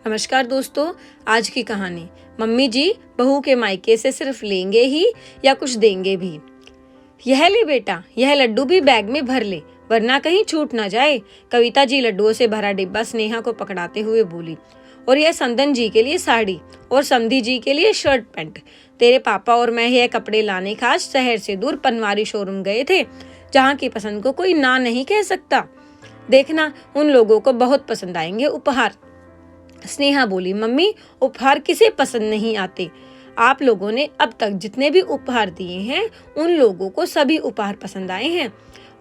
नमस्कार दोस्तों। आज की कहानी मम्मी जी बहू के मायके से सिर्फ लेंगे ही या कुछ देंगे भी। यह ले बेटा, यह लड्डू भी बैग में भर ले वरना कहीं छूट ना जाए। कविता जी लड्डुओं से भरा डिब्बा स्नेहा को पकड़ाते हुए बोली। और यह संदन जी के लिए साड़ी और समधी जी के लिए शर्ट पैंट। तेरे पापा और मैं यह कपड़े लाने खास शहर से दूर पनवारी शोरूम गए थे, जहाँ की पसंद को कोई ना नहीं कह सकता। देखना उन लोगों को बहुत पसंद आएंगे उपहार। स्नेहा बोली, मम्मी उपहार किसे पसंद नहीं आते। आप लोगों ने अब तक जितने भी उपहार दिए हैं उन लोगों को सभी उपहार पसंद आए हैं।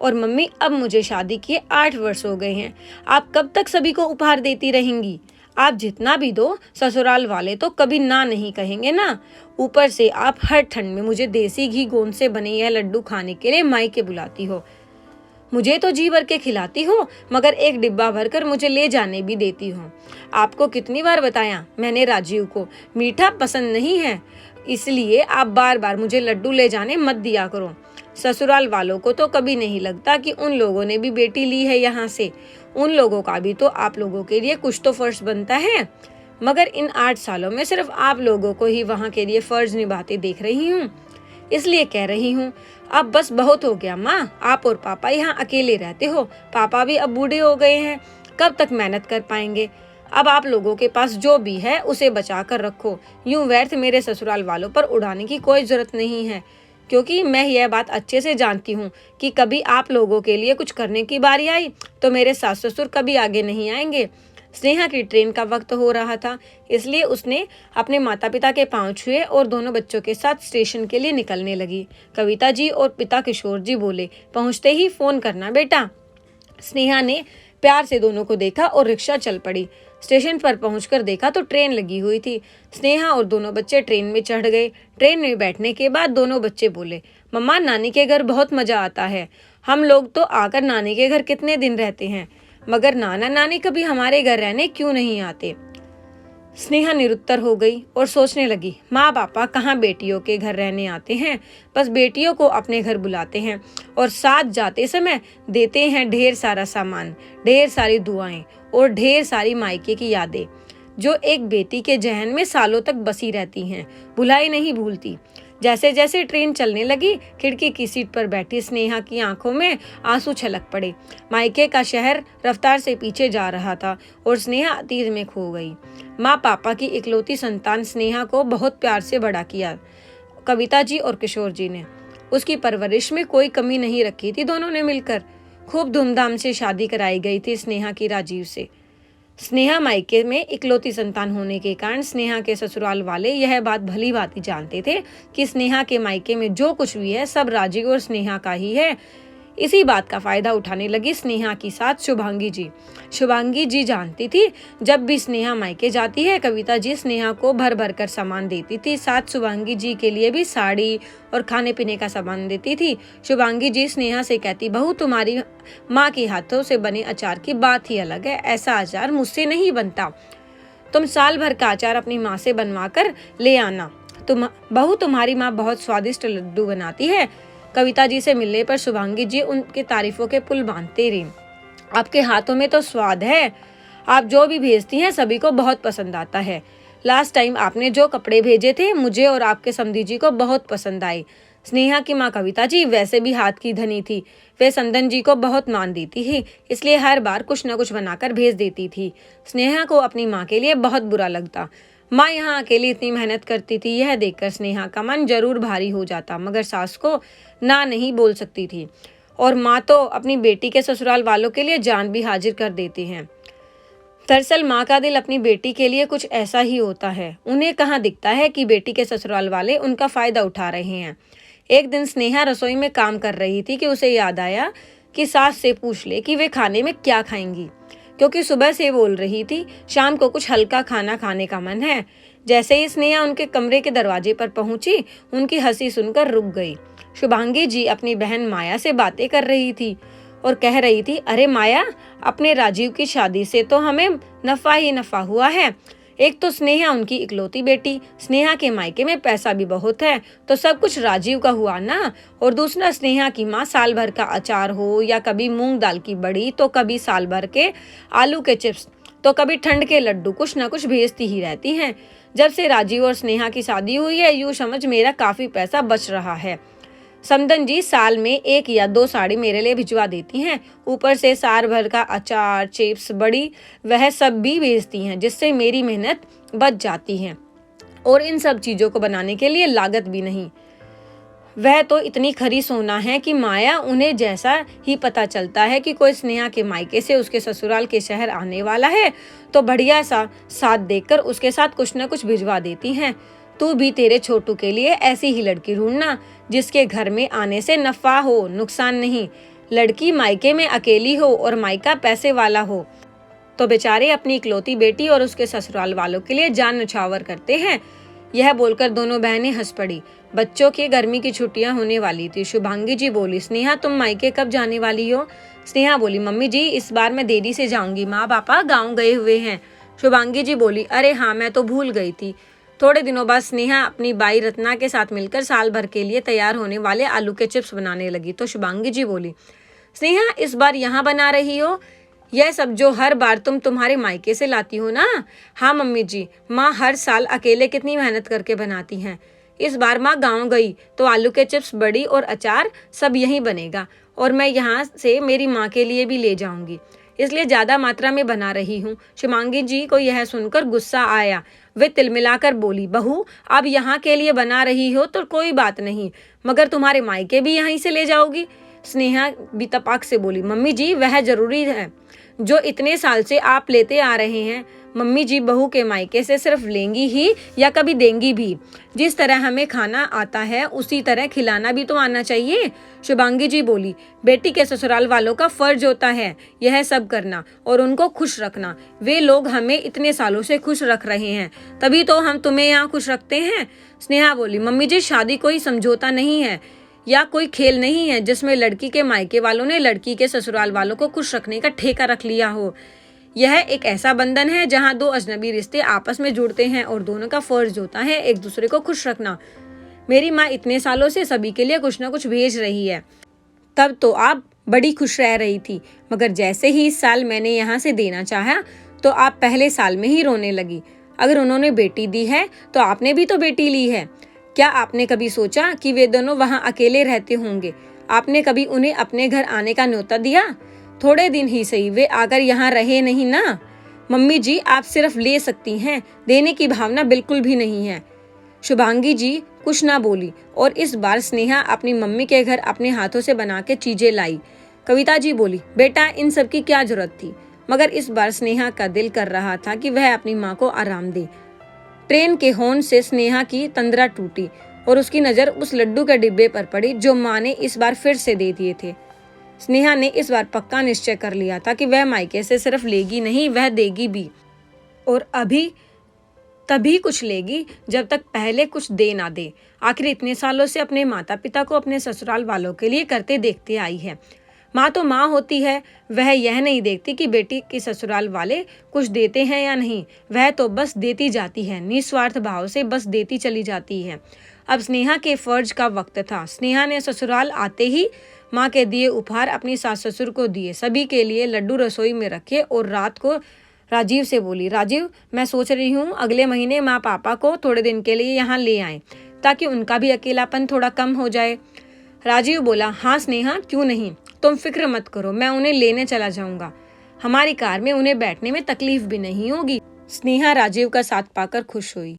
और मम्मी अब मुझे शादी किए 8 वर्ष हो गए हैं, आप कब तक सभी को उपहार देती रहेंगी। आप जितना भी दो ससुराल वाले तो कभी ना नहीं कहेंगे ना। ऊपर से आप हर ठंड में मुझे देसी घी गोंद से बने यह लड्डू खाने के लिए मायके बुलाती हो। मुझे तो जी भर के खिलाती हो, मगर एक डिब्बा भरकर मुझे ले जाने भी देती हो। आपको कितनी बार बताया मैंने राजीव को मीठा पसंद नहीं है, इसलिए आप बार बार मुझे लड्डू ले जाने मत दिया करो। ससुराल वालों को तो कभी नहीं लगता कि उन लोगों ने भी बेटी ली है यहाँ से। उन लोगों का भी तो आप लोगों के लिए कुछ तो फर्ज बनता है, मगर इन 8 सालों में सिर्फ आप लोगों को ही वहाँ के लिए फर्ज निभाते देख रही हूँ, इसलिए कह रही हूँ अब बस बहुत हो गया माँ। आप और पापा यहाँ अकेले रहते हो, पापा भी अब बूढ़े हो गए हैं, कब तक मेहनत कर पाएंगे। अब आप लोगों के पास जो भी है उसे बचा कर रखो। यूं व्यर्थ मेरे ससुराल वालों पर उड़ाने की कोई जरूरत नहीं है, क्योंकि मैं यह बात अच्छे से जानती हूँ कि कभी आप लोगों के लिए कुछ करने की बारी आई तो मेरे सास ससुर कभी आगे नहीं आएंगे। स्नेहा की ट्रेन का वक्त हो रहा था, इसलिए उसने अपने माता पिता के पांव छुए और दोनों बच्चों के साथ स्टेशन के लिए निकलने लगी। कविता जी और पिता किशोर जी बोले, पहुंचते ही फोन करना बेटा। स्नेहा ने प्यार से दोनों को देखा और रिक्शा चल पड़ी। स्टेशन पर पहुंचकर देखा तो ट्रेन लगी हुई थी। स्नेहा और दोनों बच्चे ट्रेन में चढ़ गए। ट्रेन में बैठने के बाद दोनों बच्चे बोले, मम्मा नानी के घर बहुत मजा आता है। हम लोग तो आकर नानी के घर कितने दिन रहते हैं, मगर नाना नानी कभी हमारे घर रहने क्यों नहीं आते। स्नेहा निरुत्तर हो गई और सोचने लगी, माँ पापा कहाँ बेटियों के घर रहने आते हैं, बस बेटियों को अपने घर बुलाते हैं और साथ जाते समय देते हैं ढेर सारा सामान, ढेर सारी दुआएं और ढेर सारी मायके की यादें, जो एक बेटी के जहन में सालों तक बसी रहती हैं, भुलाई नहीं भूलती। जैसे जैसे ट्रेन चलने लगी, खिड़की की सीट पर बैठी स्नेहा की आंखों में आंसू छलक पड़े। मायके का शहर रफ्तार से पीछे जा रहा था और स्नेहा अतीत में खो गई। माँ पापा की इकलौती संतान स्नेहा को बहुत प्यार से बड़ा किया कविता जी और किशोर जी ने। उसकी परवरिश में कोई कमी नहीं रखी थी। दोनों ने मिलकर खूब धूमधाम से शादी कराई गई थी स्नेहा की राजीव से। स्नेहा मायके में इकलौती संतान होने के कारण स्नेहा के ससुराल वाले यह बात भली भांति जानते थे कि स्नेहा के मायके में जो कुछ भी है सब राजीव और स्नेहा का ही है। इसी बात का फायदा उठाने लगी स्नेहा की साथ शुभांगी जी। शुभांगी जी जानती थी जब भी स्नेहा मायके जाती है कविता जी स्नेहा को भर भर कर सामान देती थी। साथ शुभांगी जी के लिए भी साड़ी और खाने पीने का सामान देती थी। शुभांगी जी स्नेहा से कहती, बहू तुम्हारी माँ के हाथों से बने अचार की बात ही अलग है, ऐसा अचार मुझसे नहीं बनता। तुम साल भर का अचार अपनी माँ से बनवा कर ले आना। बहू तुम्हारी माँ बहुत स्वादिष्ट लड्डू बनाती है। कविता जी से मिलने पर शुभांगी जी उनके तारीफों के पुल बांधते रही। आपके हाथों में तो स्वाद है, आप जो भी भेजती हैं सभी को बहुत पसंद आता है। लास्ट टाइम आपने जो कपड़े भेजे थे मुझे और आपके समधी जी को बहुत पसंद आए। स्नेहा की माँ कविता जी वैसे भी हाथ की धनी थी, वे संदन जी को बहुत मान देती थी, इसलिए हर बार कुछ न कुछ बनाकर भेज देती थी। स्नेहा को अपनी माँ के लिए बहुत बुरा लगता। माँ यहाँ अकेली इतनी मेहनत करती थी, यह देखकर स्नेहा का मन जरूर भारी हो जाता, मगर सास को ना नहीं बोल सकती थी। और माँ तो अपनी बेटी के ससुराल वालों के लिए जान भी हाजिर कर देती हैं। दरअसल माँ का दिल अपनी बेटी के लिए कुछ ऐसा ही होता है। उन्हें कहाँ दिखता है कि बेटी के ससुराल वाले उनका फायदा उठा रहे हैं। एक दिन स्नेहा रसोई में काम कर रही थी कि उसे याद आया कि सास से पूछ ले कि वे खाने में क्या खाएंगी, क्योंकि सुबह से बोल रही थी शाम को कुछ हल्का खाना खाने का मन है। जैसे ही स्नेहा उनके कमरे के दरवाजे पर पहुंची, उनकी हंसी सुनकर रुक गई। शुभांगी जी अपनी बहन माया से बातें कर रही थी और कह रही थी, अरे माया, अपने राजीव की शादी से तो हमें नफा ही नफा हुआ है। एक तो स्नेहा उनकी इकलौती बेटी, स्नेहा के मायके में पैसा भी बहुत है तो सब कुछ राजीव का हुआ ना। और दूसरा स्नेहा की माँ साल भर का अचार हो या कभी मूंग दाल की बड़ी तो कभी साल भर के आलू के चिप्स तो कभी ठंड के लड्डू कुछ ना कुछ भेजती ही रहती हैं। जब से राजीव और स्नेहा की शादी हुई है, यूँ समझ मेरा काफी पैसा बच रहा है। समदन जी साल में 1 या 2 साड़ी मेरे लिए भिजवा देती हैं। ऊपर से साल भर का अचार, चिप्स, बड़ी वह सब भी भेजती हैं, जिससे मेरी मेहनत बच जाती है और इन सब चीजों को बनाने के लिए लागत भी नहीं। वह तो इतनी खरी सोना है कि माया उन्हें जैसा ही पता चलता है कि कोई स्नेहा के मायके से उसके ससुराल के शहर आने वाला है तो बढ़िया सा साथ देखकर उसके साथ कुछ न कुछ भिजवा देती हैं। तू भी तेरे छोटू के लिए ऐसी ही लड़की ढूंढना जिसके घर में आने से नफा हो, नुकसान नहीं। लड़की मायके में अकेली हो और मायका पैसे वाला हो तो बेचारे अपनी इकलौती बेटी और उसके ससुराल वालों के लिए जान न्यौछावर करते हैं। यह बोलकर दोनों बहनें हंस पड़ी। बच्चों की गर्मी की छुट्टियां होने वाली थी। शुभांगी जी बोली, स्नेहा तुम मायके कब जाने वाली हो? स्नेहा बोली, मम्मी जी इस बार मैं देरी से जाऊंगी, माँ पापा गाँव गए हुए हैं। शुभांगी जी बोली, अरे हाँ मैं तो भूल गई थी। थोड़े दिनों बाद स्नेहा अपनी बाई रत्ना के साथ मिलकर साल भर के लिए तैयार होने वाले आलू के चिप्स बनाने लगी। तो शुभांगी जी बोली, स्नेहा इस बार यहाँ बना रही हो यह सब जो हर बार तुम तुम्हारे मायके से लाती हो ना? हाँ मम्मी जी, माँ हर साल अकेले कितनी मेहनत करके बनाती हैं। इस बार माँ गाँव गई तो आलू के चिप्स, बड़ी और अचार सब यहीं बनेगा और मैं यहाँ से मेरी माँ के लिए भी ले जाऊंगी, इसलिए ज्यादा मात्रा में बना रही हूँ। शुभांगी जी को यह सुनकर गुस्सा आया। वे तिलमिलाकर बोली, बहू अब यहाँ के लिए बना रही हो तो कोई बात नहीं, मगर तुम्हारे मायके भी यहीं से ले जाओगी? स्नेहा भी तपाक से बोली, मम्मी जी वह जरूरी है जो इतने साल से आप लेते आ रहे हैं। मम्मी जी बहू के मायके से सिर्फ लेंगी ही या कभी देंगी भी? जिस तरह हमें खाना आता है उसी तरह खिलाना भी तो आना चाहिए। शुभांगी जी बोली, बेटी के ससुराल वालों का फर्ज होता है यह सब करना और उनको खुश रखना। वे लोग हमें इतने सालों से खुश रख रहे हैं, तभी तो हम तुम्हें यहाँ खुश रखते हैं। स्नेहा बोली, मम्मी जी शादी कोई समझौता नहीं है या कोई खेल नहीं है जिसमें लड़की के मायके वालों ने लड़की के ससुराल वालों को खुश रखने का ठेका रख लिया हो। यह एक ऐसा बंधन है जहां दो अजनबी रिश्ते आपस में जुड़ते हैं और दोनों का फर्ज होता है एक दूसरे को खुश रखना। मेरी माँ इतने सालों से सभी के लिए कुछ न कुछ भेज रही है, तब तो आप बड़ी खुश रह रही थी, मगर जैसे ही इस साल मैंने यहाँ से देना चाहा तो आप पहले साल में ही रोने लगी। अगर उन्होंने बेटी दी है तो आपने भी तो बेटी ली है। क्या आपने कभी सोचा कि वे दोनों वहाँ अकेले रहते होंगे? आपने कभी उन्हें अपने घर आने का न्योता दिया? थोड़े दिन ही सही, वे आकर यहाँ रहे नहीं ना। मम्मी जी आप सिर्फ ले सकती हैं, देने की भावना बिल्कुल भी नहीं है। शुभांगी जी कुछ ना बोली और इस बार स्नेहा अपनी मम्मी के घर अपने हाथों से बना के चीजें लाई। कविता जी बोली, बेटा इन सब की क्या जरूरत थी? मगर इस बार स्नेहा का दिल कर रहा था कि वह अपनी माँ को आराम दे। ट्रेन के हॉर्न से स्नेहा की तंद्रा टूटी और उसकी नजर उस लड्डू के डिब्बे पर पड़ी जो माँ ने इस बार फिर से दे दिए थे। स्नेहा ने इस बार पक्का निश्चय कर लिया था कि वह मायके से सिर्फ लेगी नहीं, वह देगी भी, और अभी तभी कुछ लेगी जब तक पहले कुछ दे ना दे। आखिर इतने सालों से अपने माता पिता को अपने ससुराल वालों के लिए करते देखते आई है। माँ तो माँ होती है, वह यह नहीं देखती कि बेटी के ससुराल वाले कुछ देते हैं या नहीं, वह तो बस देती जाती है, निस्वार्थ भाव से बस देती चली जाती है। अब स्नेहा के फर्ज का वक्त था। स्नेहा ने ससुराल आते ही माँ के दिए उपहार अपनी सास ससुर को दिए, सभी के लिए लड्डू रसोई में रखे और रात को राजीव से बोली, राजीव मैं सोच रही हूँ अगले महीने माँ पापा को थोड़े दिन के लिए यहाँ ले आएं ताकि उनका भी अकेलापन थोड़ा कम हो जाए। राजीव बोला, हाँ स्नेहा क्यों नहीं, तुम फिक्र मत करो, मैं उन्हें लेने चला जाऊंगा। हमारी कार में उन्हें बैठने में तकलीफ भी नहीं होगी। स्नेहा राजीव का साथ पाकर खुश हुई।